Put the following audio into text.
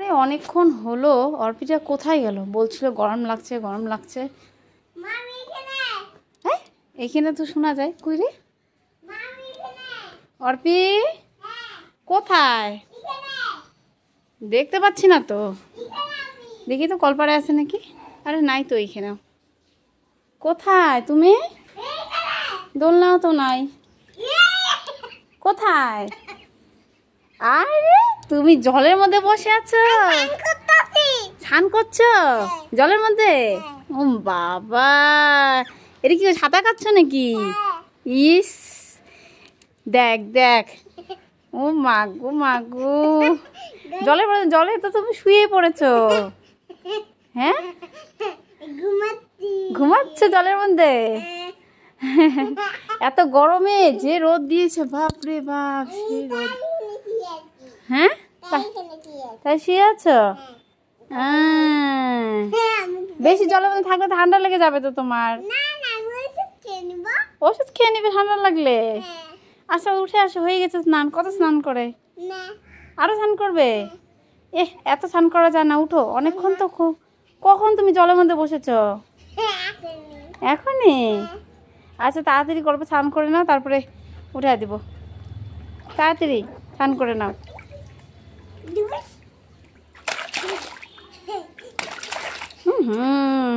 আরে অনেকক্ষণ হলো, অর্পিতা কোথায় গেল? বলছিল গরম লাগছে গরম লাগছে। হ্যাঁ এইখানে তো শোনা যায়। কই রে অর্পি? কোথায়? দেখতে পাচ্ছি না তো। দেখি তো কলপাড়ে আছে নাকি। আরে নাই তো এইখানে। কোথায় তুমি? দোলনাও তো নাই। কোথায়? আরে তুমি জলের মধ্যে বসে আছো? স্নান করছো জলের মধ্যে? ও বাবা, এটা কি সাঁতার কাটছো নাকি? ইস দেখ দেখ, ও মাগো মাগো, জলের মধ্যে, জলে তো তুমি শুয়ে পড়েছো। হ্যাঁ ঘুমাচ্ছ জলের মধ্যে? এত গরমে যে রোদ দিয়েছে, বাপ রে বাপ, সেই রোদ। হ্যাঁ তাই শুয়ে আছো? বেশি জলের মধ্যে থাকলে ঠান্ডা লেগে যাবে তো তোমার। ওষুধ খেয়ে নিবে ঠান্ডা লাগলে? আচ্ছা উঠে আসো, হয়ে গেছে স্নান। কত স্নান করে? আরো স্নান করবে? এত স্নান করা যায় না, উঠো। অনেকক্ষণ তো। কখন তুমি জলের মধ্যে বসেছ? এখনই? আচ্ছা তাড়াতাড়ি করবে, স্নান করে নাও, তারপরে উঠে দিব। তাড়াতাড়ি স্নান করে নাও। হুম